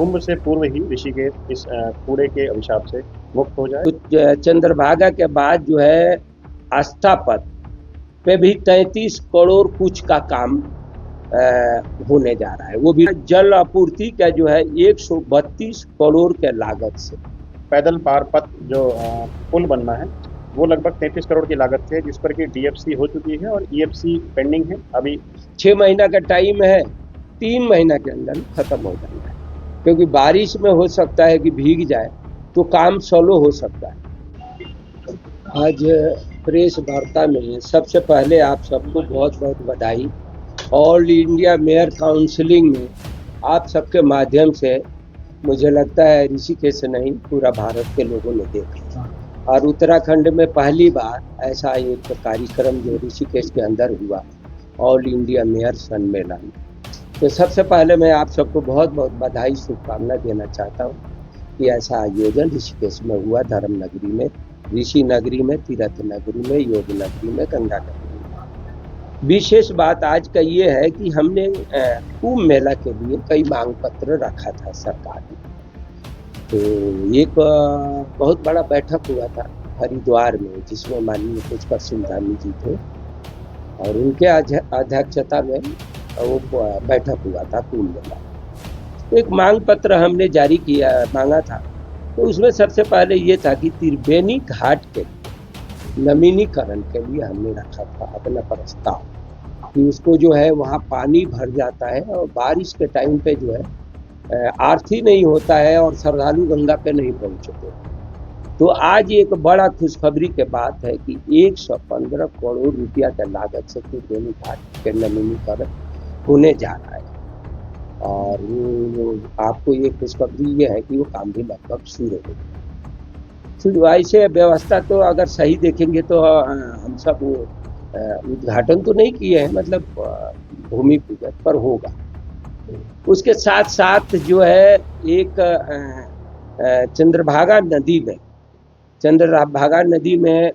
कुंभ से पूर्व ही ऋषिकेश इस कूड़े के अभिशाप से मुक्त हो जाए। तो चंद्रभागा के बाद जो है आस्था पथ पे भी 33 करोड़ कुछ का काम होने जा रहा है। वो भी जल आपूर्ति का जो है 132 करोड़ के लागत से। पैदल पार पथ जो पुल बनना है वो लगभग 33 करोड़ की लागत से है, जिस पर कि डीएफसी हो चुकी है और ईएफसी पेंडिंग है। अभी 6 महीना का टाइम है, 3 महीना के अंदर खत्म हो जाना है, क्योंकि बारिश में हो सकता है कि भीग जाए तो काम स्लो हो सकता है। आज प्रेस वार्ता में सबसे पहले आप सबको बहुत बहुत बधाई। ऑल इंडिया मेयर काउंसिलिंग में आप सबके माध्यम से मुझे लगता है ऋषिकेश से नहीं पूरा भारत के लोगों ने देखा, और उत्तराखंड में पहली बार ऐसा एक कार्यक्रम जो ऋषिकेश के अंदर हुआ, ऑल इंडिया मेयर सम्मेलन। तो सबसे पहले मैं आप सबको बहुत बहुत बधाई शुभकामना देना चाहता हूँ कि ऐसा आयोजन ऋषिकेश में हुआ, धर्म नगरी में, ऋषि नगरी में, तीर्थ नगरी में, योग नगरी में, गंगा नगरी में। विशेष बात आज का ये है कि हमने कुंभ मेला के लिए कई मांग पत्र रखा था सरकार ने। तो एक बहुत बड़ा बैठक हुआ था हरिद्वार में, जिसमें माननीय पुष्कर सिंह धामी जी थे और उनके अध्यक्षता में वो बैठक हुआ था कुंभ मेला। तो एक मांग पत्र हमने जारी किया, मांगा था। तो उसमें सबसे पहले ये था कि त्रिवेणी घाट के नवीनीकरण के लिए हमने रखा था अपना प्रस्ताव कि उसको जो है वहाँ पानी भर जाता है और बारिश के टाइम पे जो है आरती नहीं होता है और श्रद्धालु गंगा पे नहीं पहुँचते। तो आज एक बड़ा खुशखबरी के बात है कि 115 करोड़ रुपया के लागत से त्रिवेणी घाट के नवीनीकरण होने जा रहा है। और आपको ये खुशखबरी ये है कि वो काम भी लगभग शुरू हो गया। ऐसे व्यवस्था तो अगर सही देखेंगे तो हम सब उद्घाटन तो नहीं किए हैं, मतलब भूमि पूजन पर होगा। उसके साथ साथ जो है एक चंद्रभागा नदी में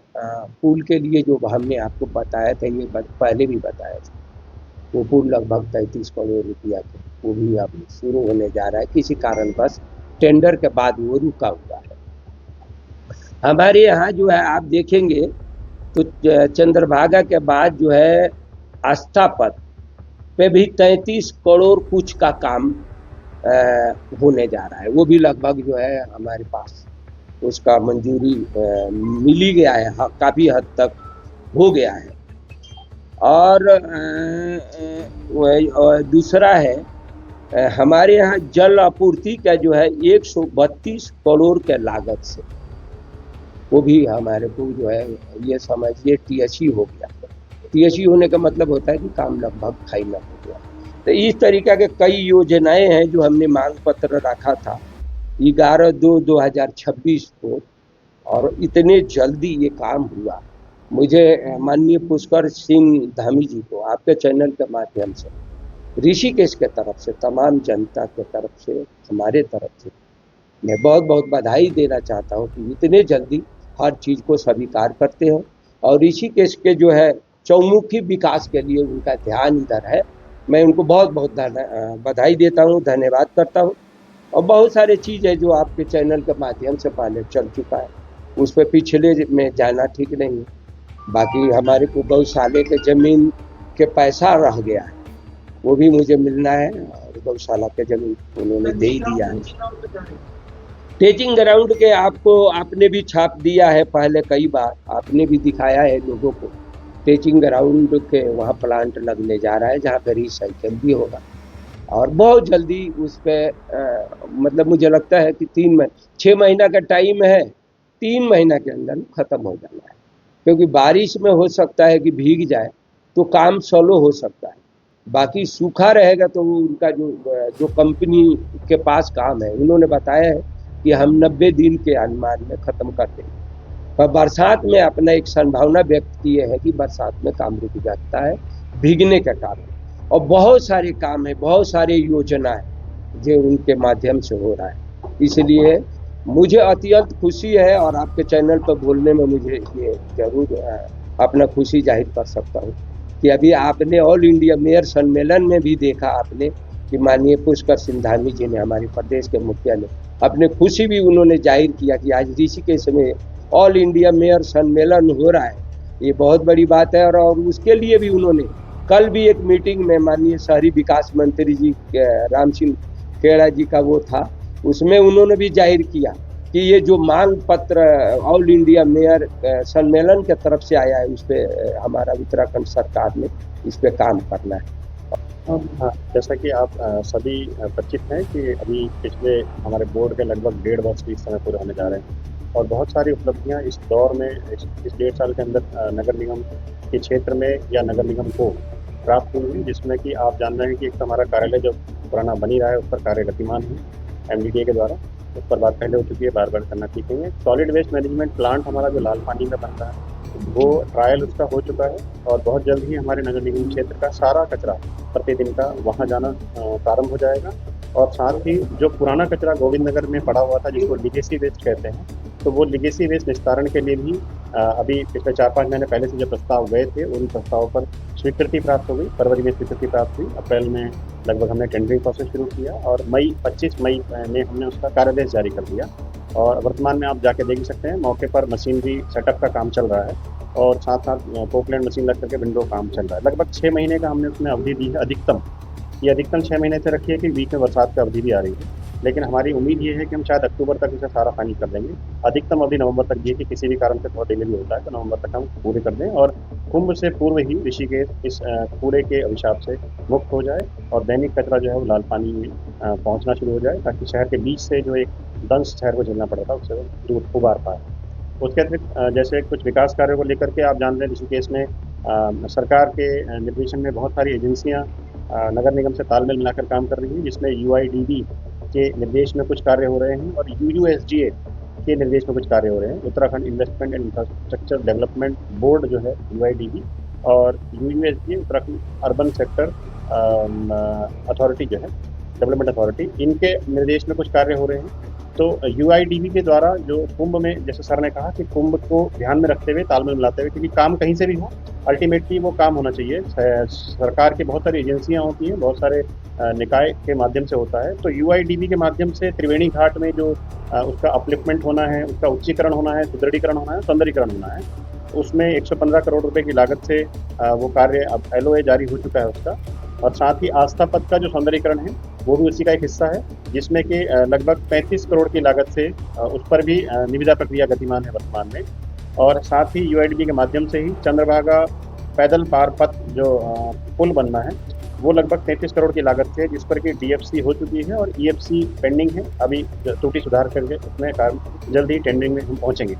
पुल के लिए जो हमने आपको बताया था, ये पहले भी बताया था, वो पुल लगभग 33 करोड़ रुपया के, वो भी अब शुरू होने जा रहा है। किसी कारणवश टेंडर के बाद वो रुका हुआ है। हमारे यहाँ जो है आप देखेंगे तो चंद्रभागा के बाद जो है आस्था पथ पे भी 33 करोड़ कुछ का काम होने जा रहा है। वो भी लगभग जो है हमारे पास उसका मंजूरी मिली गया है, काफ़ी हद तक हो गया है। और दूसरा है हमारे यहाँ जल आपूर्ति का जो है 132 करोड़ के लागत से, वो भी हमारे को जो है ये समझिए टीएससी हो गया। टीएससी होने का मतलब होता है कि काम लगभग फाइनल हो गया। तो इस तरीके के कई योजनाएं हैं जो हमने मांग पत्र रखा था 11/2/2026 को, और इतने जल्दी ये काम हुआ। मुझे माननीय पुष्कर सिंह धामी जी को आपके चैनल के माध्यम से ऋषिकेश के तरफ से, तमाम जनता के तरफ से, हमारे तरफ से मैं बहुत बहुत बधाई देना चाहता हूँ कि इतने जल्दी हर चीज़ को स्वीकार करते हैं और ऋषिकेश के जो है चौमुखी विकास के लिए उनका ध्यान इधर है। मैं उनको बहुत बहुत बधाई देता हूँ, धन्यवाद करता हूँ। और बहुत सारे चीज़ है जो आपके चैनल के माध्यम से पहले चल चुका है, उस पर पिछले में जाना ठीक नहीं है। बाकी हमारे को गौशाले के ज़मीन के पैसा रह गया है, वो भी मुझे मिलना है, और गौशाला के ज़मीन उन्होंने दे ही दिया है। टेचिंग ग्राउंड के आपने भी छाप दिया है, पहले कई बार आपने भी दिखाया है लोगों को। टेचिंग ग्राउंड के वहाँ प्लांट लगने जा रहा है जहाँ पर रिसाइकिल भी होगा, और बहुत जल्दी उस पर मतलब मुझे लगता है कि 6 महीना का टाइम है, 3 महीना के अंदर ख़त्म हो जाना है, क्योंकि बारिश में हो सकता है कि भीग जाए तो काम स्लो हो सकता है। बाकी सूखा रहेगा तो उनका जो कंपनी के पास काम है, उन्होंने बताया है कि हम 90 दिन के अनुमान में ख़त्म कर देंगे। पर बरसात में अपना एक संभावना व्यक्त किए है कि बरसात में काम रुक जाता है भीगने के कारण। और बहुत सारे काम है, बहुत सारे योजना है जो उनके माध्यम से हो रहा है। इसलिए मुझे अत्यंत खुशी है, और आपके चैनल पर बोलने में मुझे ये जरूर अपना खुशी जाहिर कर सकता हूँ कि अभी आपने ऑल इंडिया मेयर सम्मेलन में भी देखा आपने कि माननीय पुष्कर सिंह धामी जी ने, हमारे प्रदेश के मुखिया ने, अपने खुशी भी उन्होंने जाहिर किया कि आज ऋषिकेश में ऑल इंडिया मेयर सम्मेलन हो रहा है। ये बहुत बड़ी बात है। और उसके लिए भी उन्होंने कल भी एक मीटिंग में माननीय शहरी विकास मंत्री जी राम सिंह खेड़ा जी का वो था, उसमें उन्होंने भी जाहिर किया कि ये जो मांग पत्र ऑल इंडिया मेयर सम्मेलन के तरफ से आया है, उस पर हमारा उत्तराखंड सरकार ने इस पे काम करना है। हाँ, जैसा कि आप सभी परिचित हैं कि अभी पिछले हमारे बोर्ड के लगभग 1.5 वर्ष भी इस समय पूरे होने जा रहे हैं और बहुत सारी उपलब्धियां इस दौर में, इस 1.5 साल के अंदर नगर निगम के क्षेत्र में या नगर निगम को प्राप्त हुई है, जिसमें कि आप जान रहे हैं कि एक तो हमारा कार्यालय जो पुराना बनी रहा है उस पर कार्य गतिमान है MDDA के द्वारा, उस पर बात पहले हो चुकी है, बार बार करना ठीक नहीं है। सॉलिड वेस्ट मैनेजमेंट प्लांट हमारा जो लाल पानी में बन रहा है वो ट्रायल उसका हो चुका है और बहुत जल्द ही हमारे नगर निगम क्षेत्र का सारा कचरा प्रतिदिन का वहाँ जाना प्रारंभ हो जाएगा। और साथ ही जो पुराना कचरा गोविंद नगर में पड़ा हुआ था जिसको लिगेसी वेस्ट कहते हैं, तो वो लिगेसी वेस्ट निस्तारण के लिए भी अभी पिछले 4-5 महीने पहले से जो प्रस्ताव गए थे उन प्रस्तावों पर स्वीकृति प्राप्त हो गई। फरवरी में स्वीकृति प्राप्त हुई, अप्रैल में लगभग हमने टेंडरिंग प्रोसेस शुरू किया और 25 मई में हमने उसका कार्यादेश जारी कर दिया। और वर्तमान में आप जाके देख सकते हैं मौके पर मशीनरी सेटअप का काम चल रहा है और साथ साथ पोकलैंड मशीन लग करके विंडो काम चल रहा है। लगभग 6 महीने का हमने उसमें अवधि दी है अधिकतम। ये अधिकतम 6 महीने से रखी है कि बीच में बरसात की अवधि भी आ रही है, लेकिन हमारी उम्मीद ये है कि हम शायद अक्टूबर तक इसे सारा फाइनल कर देंगे। अधिकतम अवधि नवंबर तक दी है कि किसी भी कारण से थोड़ा डिले भी होता है तो नवंबर तक हम पूरे कर दें और कुंभ से पूर्व ही ऋषिकेश इस कूड़े के अभिशाप से मुक्त हो जाए और दैनिक कचरा जो है वो लाल पानी में पहुँचना शुरू हो जाए, ताकि शहर के बीच से जो एक दंश शहर को झेलना पड़ा था उससे वो दूर उबार पाए। उसके अतिरिक्त जैसे कुछ विकास कार्यों को लेकर के आप जानते हैं ऋषिकेश में सरकार के निर्देशन में बहुत सारी एजेंसियां नगर निगम से तालमेल मिलाकर काम कर रही हैं, जिसमें UIDB के निर्देश में कुछ कार्य हो रहे हैं और UUSDA के निर्देश में कुछ कार्य हो रहे हैं। Uttarakhand investment and infrastructure development board जो है UIDB और UUSDA Uttarakhand urban sector authority जो है डेवलपमेंट अथॉरिटी, इनके निर्देश में कुछ कार्य हो रहे हैं। तो UIDB के द्वारा जो कुंभ में, जैसे सर ने कहा कि कुंभ को ध्यान में रखते हुए, तालमेल मिलाते हुए, क्योंकि काम कहीं से भी हो अल्टीमेटली वो काम होना चाहिए। सरकार की बहुत सारी एजेंसियां होती हैं, बहुत सारे निकाय के माध्यम से होता है, तो UIDB के माध्यम से त्रिवेणी घाट में जो उसका अपलिफ्टमेंट होना है, उसका उच्चीकरण होना है, सुदृढ़ीकरण होना है, सौंदर्यीकरण होना है, उसमें 115 करोड़ रुपए की लागत से वो कार्य अब LOA जारी हो चुका है उसका। और साथ ही आस्था पथ का जो सौंदर्यीकरण है वो भी उसी का एक हिस्सा है, जिसमें कि लगभग 35 करोड़ की लागत से उस पर भी निविदा प्रक्रिया गतिमान है वर्तमान में। और साथ ही UIDB के माध्यम से ही चंद्रभागा पैदल पार पथ जो पुल बनना है वो लगभग 33 करोड़ की लागत से, जिस पर कि DFC हो चुकी है और EFC पेंडिंग है, अभी त्रुटि सुधार करके उसमें कार्य जल्द ही टेंडरिंग में हम पहुँचेंगे।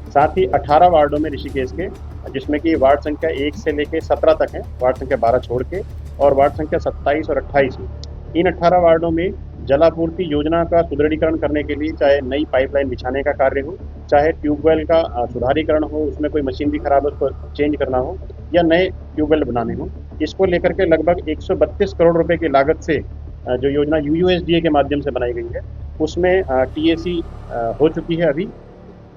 साथ ही 18 वार्डों में ऋषिकेश के, जिसमें कि वार्ड संख्या 1 से लेकर 17 तक है, वार्ड संख्या 12 छोड़ के, और वार्ड संख्या 27 और 28 में, इन 18 वार्डों में जलापूर्ति योजना का सुदृढ़ीकरण करने के लिए चाहे नई पाइपलाइन बिछाने का कार्य हो, चाहे ट्यूबवेल का सुधारीकरण हो, उसमें कोई मशीन भी खराब है उसको चेंज करना हो, या नए ट्यूबवेल बनाने हो, इसको लेकर के लगभग 132 करोड़ रुपए की लागत से जो योजना UUSDA के माध्यम से बनाई गई है उसमें TAC हो चुकी है अभी।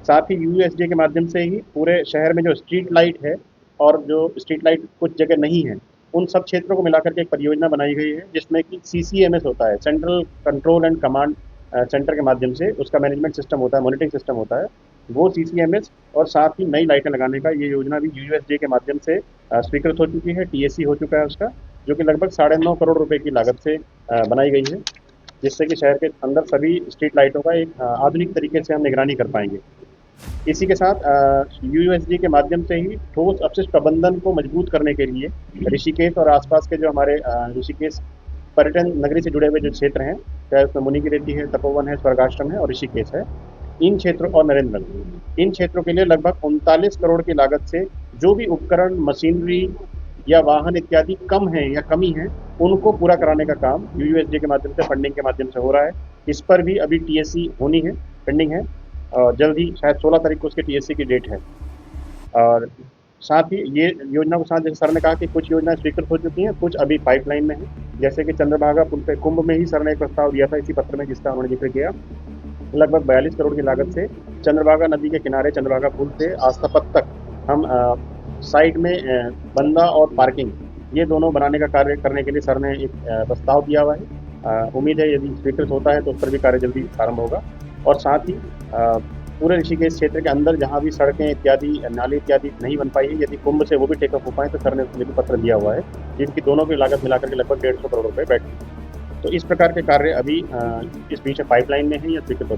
साथ ही UUSDA के माध्यम से ही पूरे शहर में जो स्ट्रीट लाइट है और जो स्ट्रीट लाइट कुछ जगह नहीं है, उन सब क्षेत्रों को मिलाकर के एक परियोजना बनाई गई है, जिसमें कि CCMS होता है, central control and command centre के माध्यम से उसका मैनेजमेंट सिस्टम होता है, मॉनिटरिंग सिस्टम होता है, वो CCMS और साथ ही नई लाइटें लगाने का ये योजना भी UUSDA के माध्यम से स्वीकृत हो चुकी है, TAC हो चुका है उसका, जो कि लगभग 9.5 करोड़ रुपए की लागत से बनाई गई है, जिससे कि शहर के अंदर सभी स्ट्रीट लाइटों का एक आधुनिक तरीके से हम निगरानी कर पाएंगे। इसी के साथ UUSDA के माध्यम से ही ठोस अपशिष्ट प्रबंधन को मजबूत करने के लिए ऋषिकेश और आसपास के जो हमारे ऋषिकेश पर्यटन नगरी से जुड़े हुए जो क्षेत्र हैं, चाहे उसमें मुनि की रेती है, तपोवन है, स्वर्गाश्रम है और ऋषिकेश है, इन क्षेत्रों और नरेंद्र नगर, इन क्षेत्रों के लिए लगभग 39 करोड़ की लागत से जो भी उपकरण, मशीनरी या वाहन इत्यादि कम है या कमी है, उनको पूरा कराने का काम UUSDA के माध्यम से, फंडिंग के माध्यम से हो रहा है। इस पर भी अभी TAC होनी है, पेंडिंग है, और जल्द ही शायद 16 तारीख को उसके TAC की डेट है। और साथ ही ये योजना के साथ, जैसे सर ने कहा कि कुछ योजनाएं स्वीकृत हो चुकी हैं, कुछ अभी पाइपलाइन में है, जैसे कि चंद्रभागा पुल पे कुंभ में ही सर ने एक प्रस्ताव दिया था इसी पत्र में, जिसका उन्होंने जिक्र किया, लगभग 42 करोड़ की लागत से चंद्रभागा नदी के किनारे चंद्रभागा पुल से आस्था पथ तक हम साइड में बंदा और पार्किंग, ये दोनों बनाने का कार्य करने के लिए सर ने एक प्रस्ताव दिया हुआ है। उम्मीद है यदि स्वीकृत होता है तो उस पर भी कार्य जल्दी प्रारंभ होगा। और साथ ही पूरे ऋषिकेश क्षेत्र के अंदर जहाँ भी सड़कें इत्यादि, नाली इत्यादि नहीं बन पाई है, यदि कुंभ से वो भी टेकअप हो पाए तो सर ने उसके लिए भी पत्र दिया हुआ है, जिनकी दोनों की लागत मिलाकर के लगभग 150 करोड़ रुपए बैठी है। तो इस प्रकार के कार्य अभी इस बीच पाइपलाइन में है या स्वीकृत हो